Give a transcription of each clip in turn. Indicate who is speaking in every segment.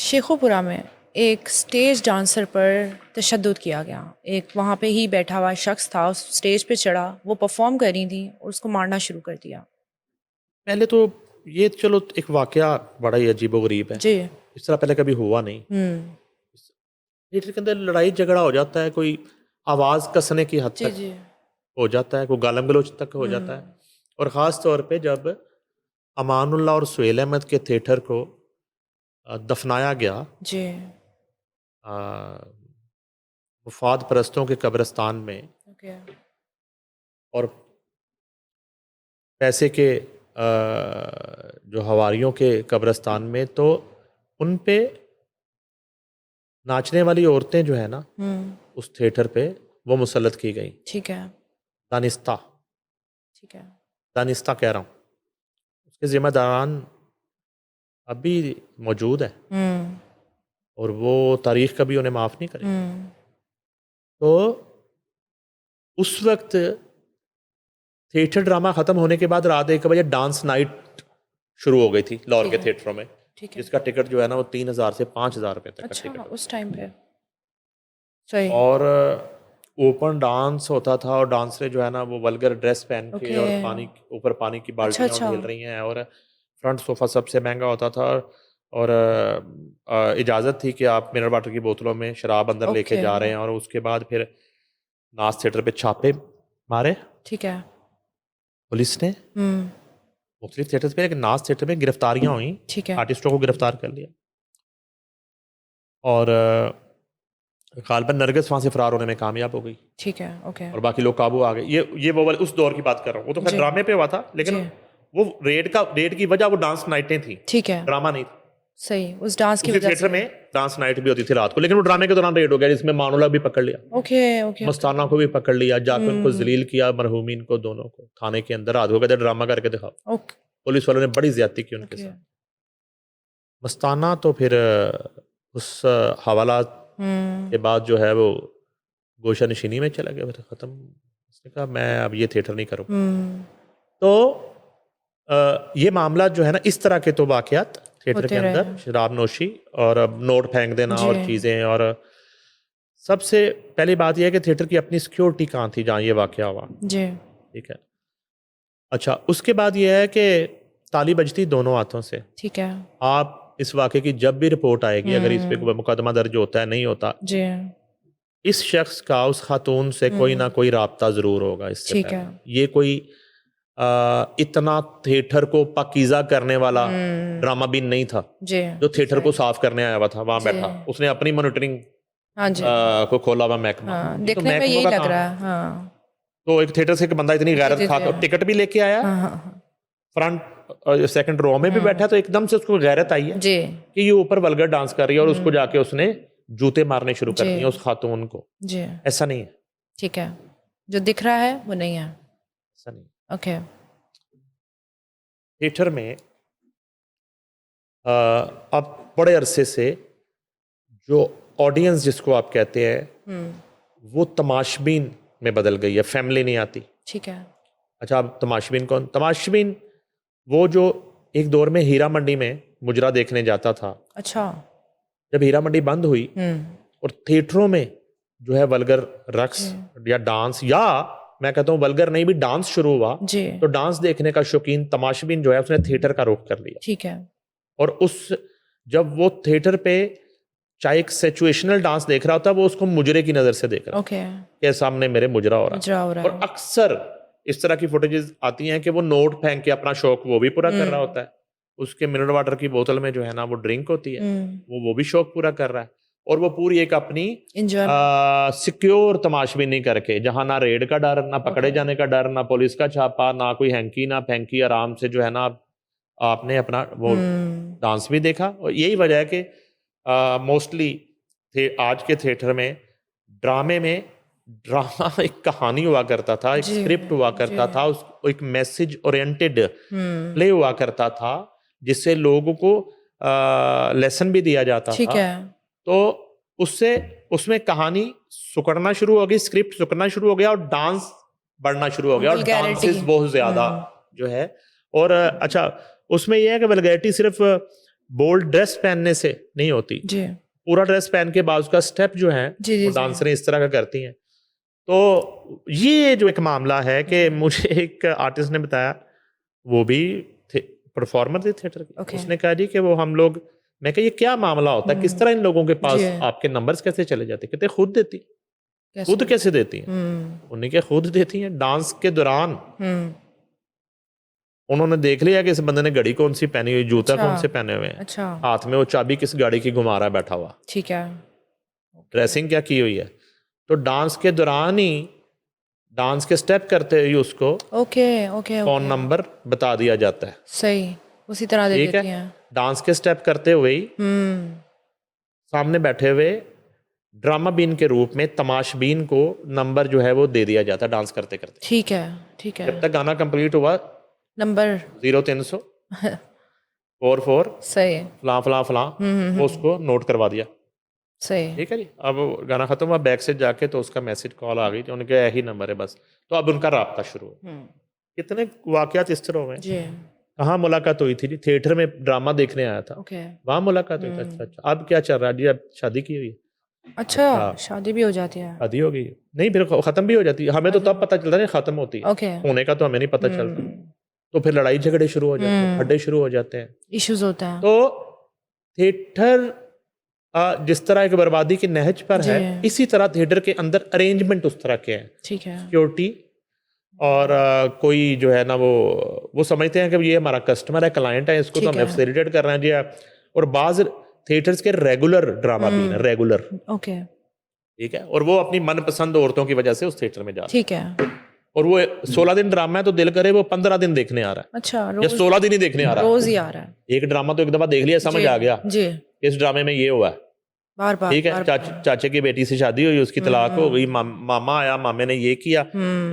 Speaker 1: शेखुपुरा में एक stage dancer पर तशद्दुद किया गया। एक वहाँ पे ही बैठा हुआ शख्स था, उस स्टेज पे चढ़ा, वो परफॉर्म कर रही थी और उसको मारना शुरू कर दिया।
Speaker 2: पहले तो ये चलो एक वाकया बड़ा ही अजीबोगरीब है।
Speaker 1: जी।
Speaker 2: इस तरह पहले कभी हुआ नहीं। थिएटर के अंदर लड़ाई झगड़ा हो जाता है, कोई आवाज़ कसने की हद
Speaker 1: जी
Speaker 2: तक
Speaker 1: जी।
Speaker 2: हो जाता है, कोई गालम गलोच तक हो जाता है। और ख़ास तौर पे जब अमानुल्लाह और सुहेल अहमद के थिएटर को दफनाया गया
Speaker 1: जी।
Speaker 2: अ, वफाद परस्तों के कब्रिस्तान में,
Speaker 1: ओके।
Speaker 2: और पैसे के जो हवारियों के कब्रिस्तान में, तो उन पे नाचने वाली औरतें जो है ना उस थिएटर पे वो मुसल्लत की गई।
Speaker 1: ठीक है।
Speaker 2: दानिस्ता
Speaker 1: ठीक है।
Speaker 2: दानिस्ता कह रहा हूँ, उसके जिम्मेदारान अभी मौजूद है और वो तारीख कभी उन्हें माफ़ नहीं करेगी। तो उस वक्त थिएटर ड्रामा ख़त्म होने के बाद रात 1 बजे डांस नाइट शुरू हो गई थी लाहौर
Speaker 1: ठीक
Speaker 2: के
Speaker 1: है।
Speaker 2: थिएटरों में,
Speaker 1: ठीक है।
Speaker 2: जिसका टिकट जो है ना वो 3,000 से 5,000 रुपये तक का
Speaker 1: अच्छा,
Speaker 2: टिकट होता
Speaker 1: उस टाइम पे सही।
Speaker 2: था। और ओपन डांस होता था और डांसरें जो है ना वो वल्गर ड्रेस पहन के
Speaker 1: ओके।
Speaker 2: और पानी ऊपर पानी की
Speaker 1: अच्छा
Speaker 2: बाल्टियाँ
Speaker 1: अच्छा।
Speaker 2: ढेल रही हैं, और फ्रंट सोफ़ा सबसे महंगा होता था। और इजाज़त थी कि आप मिनरल वाटर की बोतलों में शराब अंदर लेके
Speaker 1: ओके।
Speaker 2: जा रहे हैं। और उसके बाद फिर नाज थिएटर पे छापे मारे
Speaker 1: ठीक है।
Speaker 2: पुलिस ने मुख्तलिफ थिएटर्स पे, लेकिन नाज थिएटर में गिरफ्तारियां हुई,
Speaker 1: ठीक है।
Speaker 2: आर्टिस्टों को गिरफ्तार कर लिया। और गालिबन नरगिस वहाँ से फरार होने में कामयाब हो गई
Speaker 1: ठीक है। ओके।
Speaker 2: और बाकी लोग काबू आ गए। ये वो वाले उस दौर की बात कर रहा हूँ। वो तो खैर
Speaker 1: जी
Speaker 2: ड्रामे पे हुआ था, लेकिन
Speaker 1: जी।
Speaker 2: वो रेड की वजह वो डांस नाइटें थी,
Speaker 1: ठीक है।
Speaker 2: ड्रामा नहीं था।
Speaker 1: सही, उस डांस की
Speaker 2: उसी
Speaker 1: वजह
Speaker 2: थिएटर
Speaker 1: से।
Speaker 2: में डांस नाइट भी होती थी रात को, लेकिन वो ड्रामे के दौरान रेड हो गया, जिसमें मानुला भी पकड़ लिया,
Speaker 1: ओके ओके ओके।
Speaker 2: मस्ताना को भी पकड़ लिया, जाकर उनको जलील किया, मरहूमीन को दोनों को थाने के अंदर रात को कहते ड्रामा करके दिखाओ।
Speaker 1: ओके
Speaker 2: पुलिस वालों ने बड़ी ज्यादती की उनके
Speaker 1: ओके।
Speaker 2: साथ। मस्ताना तो फिर उस हवाला के बाद जो है वो गोशा नशीनी में चला गया, फिर ख़त्म। उसने कहा मैं अब ये थिएटर नहीं करूँ। तो ये मामला जो है ना, इस तरह के तो वाक़यात थिएटर के
Speaker 1: होते
Speaker 2: अंदर,
Speaker 1: रहे।
Speaker 2: शराब नोशी और नोट फेंक देना
Speaker 1: जी
Speaker 2: और चीज़ें। और सबसे पहली बात यह है कि थिएटर की अपनी सिक्योरिटी कहाँ थी जहाँ ये वाक़या हुआ,
Speaker 1: जी।
Speaker 2: ठीक है। अच्छा, उसके बाद यह है कि ताली बजती दोनों हाथों से।
Speaker 1: ठीक है।
Speaker 2: आप इस वाक़े की जब भी रिपोर्ट आएगी, अगर इस पे कोई मुकदमा दर्ज होता है, नहीं होता,
Speaker 1: जी।
Speaker 2: इस शख्स का उस खातून से कोई ना कोई राब्ता ज़रूर होगा इससे
Speaker 1: ठीक है।
Speaker 2: पहले। ये कोई इतना थिएटर को पाकीज़ा करने वाला ड्रामा बीन नहीं था
Speaker 1: जी।
Speaker 2: जो थिएटर को साफ करने आया हुआ था वहाँ
Speaker 1: जी।
Speaker 2: बैठा। उसने अपनी मॉनिटरिंग
Speaker 1: हाँ जी।
Speaker 2: को खोला हुआ महकमा।
Speaker 1: हाँ,
Speaker 2: ये तो
Speaker 1: देखने में
Speaker 2: महकमों
Speaker 1: यही
Speaker 2: का
Speaker 1: लग
Speaker 2: काम
Speaker 1: रहा
Speaker 2: है।
Speaker 1: है। हाँ
Speaker 2: तो एक थिएटर से एक बंदा इतनी
Speaker 1: जी
Speaker 2: गैरत
Speaker 1: जी जी।
Speaker 2: खाकर टिकट भी लेके आया,
Speaker 1: हाँ हाँ हाँ।
Speaker 2: फ्रंट सेकंड रो में भी बैठा, तो एकदम से उसको गैरत आई है
Speaker 1: जी
Speaker 2: कि ये ऊपर वल्गर डांस कर रही है, और उसको जाके उसने जूते मारने शुरू कर
Speaker 1: जी
Speaker 2: दिए उस खातून को।
Speaker 1: जी।
Speaker 2: ऐसा नहीं है,
Speaker 1: ठीक है, जो दिख रहा है वो नहीं है।
Speaker 2: ऐसा नहीं।
Speaker 1: ओके।
Speaker 2: थिएटर में अब बड़े अरसे से जो ऑडियंस जिसको आप कहते हैं वो तमाशबीन में बदल गई है, फैमिली नहीं आती।
Speaker 1: ठीक है।
Speaker 2: अच्छा, अब तमाशबीन कौन? तमाशबीन वो जो एक दौर में हीरा मंडी में मुजरा देखने जाता था।
Speaker 1: अच्छा।
Speaker 2: जब हीरा मंडी बंद हुई और थिएटरों में जो है वल्गर रक्स या डांस, या मैं कहता हूँ वल्गर नहीं भी डांस शुरू हुआ,
Speaker 1: जी।
Speaker 2: तो डांस देखने का शौकीन तमाशबीन जो है उसने थिएटर का रुख कर लिया।
Speaker 1: ठीक है।
Speaker 2: और उस जब वो थिएटर पे चाहे एक सिचुएशनल डांस देख रहा होता, वो उसको मुजरे की नज़र से देख रहा
Speaker 1: ओके।
Speaker 2: कि सामने मेरे मुजरा हो रहा
Speaker 1: मुजरा हो रहा
Speaker 2: और
Speaker 1: है।
Speaker 2: अक्सर इस तरह की फुटेजेस आती हैं कि वो नोट फेंक के अपना शौक वो भी पूरा कर रहा होता है। उसके मिनरल वाटर की बोतल में जो है ना वो ड्रिंक होती है, वो भी शौक पूरा कर रहा है। और वो पूरी एक अपनी
Speaker 1: एंजॉयमेंट।
Speaker 2: सिक्योर तमाशबीनी नहीं करके, जहां ना रेड का डर, ना पकड़े जाने का डर, ना पुलिस का छापा, ना कोई हैंकी ना फेंकी, आराम से जो है ना आपने अपना वो डांस भी देखा। और यही वजह है कि मोस्टली आज के थिएटर में ड्रामे में ड्रामा एक कहानी हुआ करता था, एक स्क्रिप्ट हुआ करता था, उस एक मैसेज ओरिएंटेड प्ले हुआ करता था, जिससे लोगों को लेसन भी दिया जाता
Speaker 1: ठीक
Speaker 2: था।
Speaker 1: है।
Speaker 2: तो उससे उसमें कहानी सुकड़ना शुरू हो गई, स्क्रिप्ट सुकड़ना शुरू हो गया और डांस बढ़ना शुरू हो गया, और
Speaker 1: वल्गैरिटी।
Speaker 2: डांसेस बहुत ज्यादा जो है। और अच्छा, उसमें यह है कि वल्गैरिटी सिर्फ बोल्ड ड्रेस पहनने से नहीं होती,
Speaker 1: जी
Speaker 2: पूरा ड्रेस पहन के बाद उसका स्टेप जो है
Speaker 1: जी जी
Speaker 2: वो डांसरें इस तरह का करती हैं। तो ये जो एक मामला है कि मुझे एक आर्टिस्ट ने बताया, वो भी परफॉर्मर थे थिएटर के,
Speaker 1: Okay.
Speaker 2: उसने कहा जी कि वो हम लोग, मैं कहा ये क्या मामला होता है, किस तरह इन लोगों के पास
Speaker 1: जी।
Speaker 2: आपके नंबर्स कैसे चले जाते, कहते खुद देती,
Speaker 1: कैसे?
Speaker 2: खुद कैसे देती हैं, उन्हें क्या खुद देती हैं। डांस के दौरान उन्होंने देख लिया कि इस बंदे ने घड़ी कौन सी पहनी हुई, जूता
Speaker 1: अच्छा।
Speaker 2: कौन से पहने हुए हैं,
Speaker 1: अच्छा
Speaker 2: हाथ में वो चाबी किस गाड़ी की घुमा रहा है बैठा हुआ,
Speaker 1: ठीक है
Speaker 2: ड्रेसिंग क्या की हुई है। तो डांस के दौरान ही डांस के स्टेप करते हुए उसको
Speaker 1: ओके ओके
Speaker 2: फोन नंबर बता दिया जाता है,
Speaker 1: सही उसी तरह दे
Speaker 2: ठीक
Speaker 1: देती
Speaker 2: है।
Speaker 1: हैं।
Speaker 2: डांस के स्टेप करते हुए ही सामने बैठे हुए ड्रामा बीन के रूप में तमाशबीन को नंबर जो है वो दे दिया जाता है डांस करते करते।
Speaker 1: ठीक है ठीक है।
Speaker 2: जब तक गाना कंप्लीट हुआ
Speaker 1: नंबर
Speaker 2: 0300 44
Speaker 1: सही
Speaker 2: फलां फलां फलां वो उसको नोट करवा दिया,
Speaker 1: सही
Speaker 2: ठीक है जी। अब गाना खत्म हुआ, बैक से जाके तो उसका मैसेज कॉल आ गई, तो उनके यही नंबर है बस। तो अब उनका राब्ता शुरू हुआ। कितने वाकयात इस तरह हुए।
Speaker 1: जी
Speaker 2: कहाँ मुलाकात हुई थी जी? थिएटर में ड्रामा देखने आया था,
Speaker 1: ओके
Speaker 2: वहां मुलाकात हुई थी। अच्छा अच्छा, अब क्या चल रहा है जी? अब शादी की हुई है,
Speaker 1: अच्छा
Speaker 2: हाँ।
Speaker 1: शादी भी हो जाती है
Speaker 2: शादी हो गई नहीं, फिर खत्म भी हो जाती है। हमें तो तब पता चलता है खत्म होती है,
Speaker 1: ओके
Speaker 2: होने का तो हमें नहीं पता चलता। तो फिर लड़ाई झगड़े शुरू हो जाते हैं, खड्डे शुरू हो जाते हैं।
Speaker 1: इश्यूज होता है
Speaker 2: तो थिएटर जिस तरह एक बर्बादी की नहज पर है,
Speaker 1: जी।
Speaker 2: इसी तरह थिएटर के अंदर अरेंजमेंट उस तरह के हैं।
Speaker 1: ठीक है
Speaker 2: सिक्योरिटी और कोई जो है ना वो समझते हैं कि ये हमारा कस्टमर है, क्लाइंट है, इसको तो
Speaker 1: ठीक
Speaker 2: हमें
Speaker 1: है।
Speaker 2: फैसिलिटेट करना है जी। और बाज थिएटर्स के रेगुलर ड्रामा भी है, रेगुलर,
Speaker 1: ओके
Speaker 2: ठीक है। और वो अपनी मनपसंद औरतों की वजह से उस थिएटर में जा रहे
Speaker 1: ठीक है
Speaker 2: हैं। और वो 16 दिन ड्रामा है तो दिल करे वो 15 दिन देखने आ रहा है,
Speaker 1: अच्छा
Speaker 2: या
Speaker 1: रोज
Speaker 2: 16 दिन ही देखने आ रहा
Speaker 1: रोज ही आ रहा है
Speaker 2: है। एक ड्रामा तो एक दफा देख लिया, समझ
Speaker 1: जी,
Speaker 2: आ गया
Speaker 1: जी
Speaker 2: इस ड्रामे में ये हुआ है,
Speaker 1: बार बार
Speaker 2: ठीक है।
Speaker 1: बार
Speaker 2: चाचे की बेटी से शादी हुई, उसकी तलाक हो गई, मामा आया, मामे ने ये किया,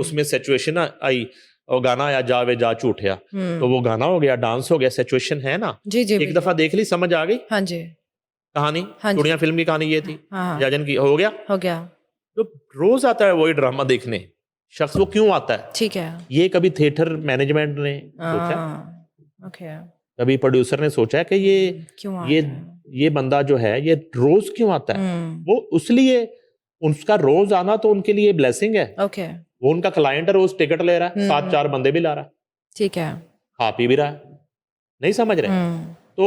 Speaker 2: उसमें सिचुएशन आई, और गाना आया जा वे जा झूठिया, तो वो गाना हो गया, डांस हो गया, सिचुएशन है ना।
Speaker 1: जी जी
Speaker 2: एक दफा देख ली, समझ आ गई
Speaker 1: हाँ जी
Speaker 2: कहानी।
Speaker 1: हाँ जी।
Speaker 2: चूड़ियां फिल्म की कहानी ये थी,
Speaker 1: हाँ
Speaker 2: जाजन की हो गया।
Speaker 1: हो गया
Speaker 2: तो रोज आता है वही ड्रामा देखने शख्स, वो क्यों आता है?
Speaker 1: ठीक है
Speaker 2: ये कभी थिएटर मैनेजमेंट ने सोचा,
Speaker 1: ओके
Speaker 2: कभी प्रोड्यूसर ने सोचा है कि
Speaker 1: क्यों आ
Speaker 2: ये
Speaker 1: रहा है?
Speaker 2: ये बंदा जो है ये रोज क्यों आता है? वो उसलिए उसका रोज आना तो उनके लिए ब्लेसिंग है।
Speaker 1: ओके
Speaker 2: वो उनका क्लाइंट है, रोज टिकट ले रहा है, 7-4 बंदे भी ला रहा है,
Speaker 1: ठीक है
Speaker 2: खा पी भी रहा है, नहीं समझ रहे। तो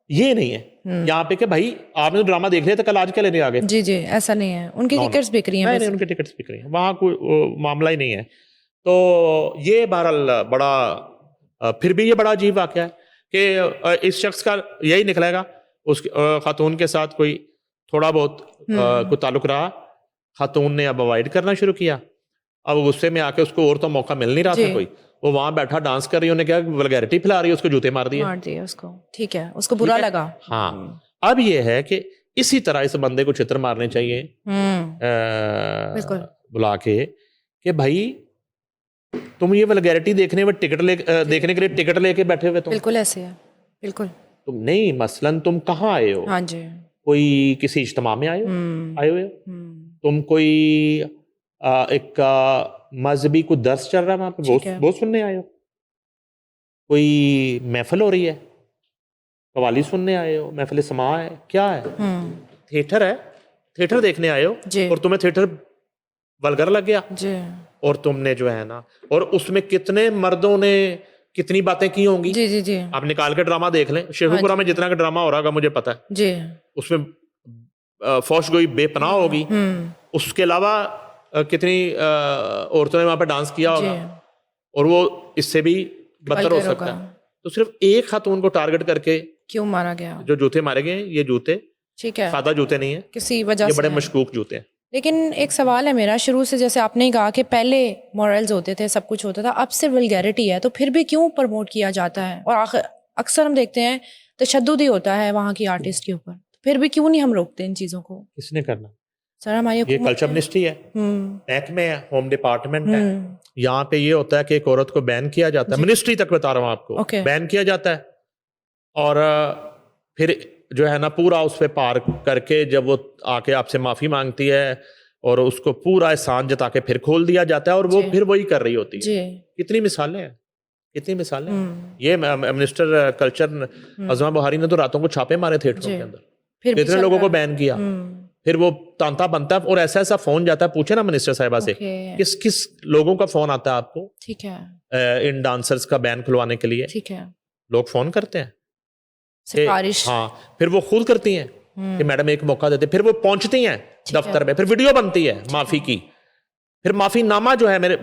Speaker 2: ये नहीं है यहाँ पे कि भाई आपने तो ड्रामा देख लिया था, कल आज क्या लेने आ गए?
Speaker 1: जी जी ऐसा नहीं है, उनकी टिकट्स बिक रही हैं
Speaker 2: नहीं,
Speaker 1: बस।
Speaker 2: उनके टिकट्स बिक रही हैं, वहाँ कोई मामला ही नहीं है। तो ये बहरहाल बड़ा फिर भी ये बड़ा अजीब वाकया है कि इस शख्स का यही निकलेगा, उस खातून के साथ कोई थोड़ा बहुत कोई ताल्लुक रहा, खातून ने अब अवॉइड करना शुरू किया। अब गुस्से में आके उसको और तो मौका मिल नहीं रहा था कोई, वो वहां बैठा डांस कर रही है, उन्हें क्या वल्गैरिटी फैला रही है, उसको जूते मार दिए
Speaker 1: उसको, ठीक है, उसको बुरा लगा।
Speaker 2: हाँ, अब ये है कि इसी तरह इस बंदे को चित्र मारने चाहिए बुला के कि भाई तुम ये वल्गैरिटी देखने में देखने के लिए टिकट लेके बैठे हुए, तुम
Speaker 1: बिल्कुल ऐसे है, बिल्कुल
Speaker 2: तुम नहीं, मसलन तुम कहाँ आए हो?
Speaker 1: हाँ जी,
Speaker 2: कोई किसी इज्तिमा में आए हुए हो, तुम कोई एक मजहबी को दर्स चल रहा है वहां पे, वो सुनने आए हो, कोई महफिल हो रही है, कवाली सुनने आए हो, महफिल समा है, क्या है? थिएटर है, थिएटर देखने आए हो, और तुम्हें थिएटर वल्गर लग गया
Speaker 1: जी।
Speaker 2: और तुमने जो है ना, और उसमें कितने मर्दों ने कितनी बातें की होंगी।
Speaker 1: जी जी जी।
Speaker 2: आप निकाल के ड्रामा देख लें, शेखुपुरा में जितना का ड्रामा हो रहा होगा मुझे पता है
Speaker 1: जी,
Speaker 2: उसमें फौशगोई बेपनाह होगी, उसके अलावा कितनी औरतों ने वहां पर डांस किया होगा, और वो इससे भी बदतर हो सकता है। तो सिर्फ एक खातून को टारगेट करके
Speaker 1: क्यों मारा गया?
Speaker 2: जो जूते मारे गए, ये जूते
Speaker 1: ठीक है,
Speaker 2: सादा जूते नहीं है,
Speaker 1: किसी वजह
Speaker 2: ये
Speaker 1: से
Speaker 2: बड़े मशकूक जूते हैं।
Speaker 1: लेकिन एक सवाल है मेरा, शुरू से जैसे आपने ही कहा कि पहले मॉरल्स होते थे, सब कुछ होता था, अब से वल्गैरिटी है, तो फिर भी क्यों प्रमोट किया जाता है? और अक्सर हम देखते हैं तशद्दुद ही होता है वहाँ की आर्टिस्ट के ऊपर, फिर भी क्यों नहीं हम रोकते इन चीज़ों को?
Speaker 2: किसने करना
Speaker 1: सर हमारी
Speaker 2: ये कल्चर मिनिस्ट्री है, महकमे है, होम डिपार्टमेंट है, यहाँ पे ये होता है कि एक औरत को बैन किया जाता है, मिनिस्ट्री तक बता रहा हूँ आपको, बैन किया जाता है, और फिर जो है ना पूरा उस पर पार करके जब वो आके आपसे माफी मांगती है और उसको पूरा एहसान जता के फिर खोल दिया जाता है, और वो फिर वही कर रही होती है। कितनी मिसालें हैं, कितनी मिसालें हैं। ये मिनिस्टर कल्चर अज़मा बुहारी ने तो रातों को छापे मारे थिएटरों
Speaker 1: जी।
Speaker 2: के अंदर,
Speaker 1: फिर भी
Speaker 2: कितने
Speaker 1: चल
Speaker 2: लोगों
Speaker 1: रहा
Speaker 2: को
Speaker 1: है।
Speaker 2: बैन किया। फिर वो तांता बनता है और ऐसा ऐसा फोन जाता है, पूछे ना मिनिस्टर साहिबा से
Speaker 1: ओके।
Speaker 2: किस किस लोगों का फोन आता है आपको
Speaker 1: ठीक है,
Speaker 2: इन डांसर्स का बैन खुलवाने के लिए।
Speaker 1: ठीक है,
Speaker 2: लोग फोन करते हैं कि
Speaker 1: सिफारिश।
Speaker 2: हाँ, फिर वो खुद करती हैं कि मैडम एक मौका देते, फिर वो पहुंचती हैं दफ्तर में, फिर वीडियो बनती है माफी की, फिर माफीनामा जो है मेरे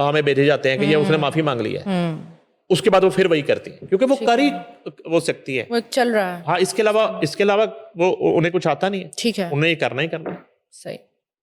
Speaker 2: हमें भेजे जाते हैं कि ये उसने माफी मांग ली है। उसके बाद वो फिर वही करती है क्योंकि वो कर ही वो सकती है।
Speaker 1: वो एक चल रहा है।
Speaker 2: हाँ, इसके अलावा वो उन्हें कुछ आता नहीं है,
Speaker 1: ठीक है,
Speaker 2: उन्हें ये करना ही करना है।
Speaker 1: सही।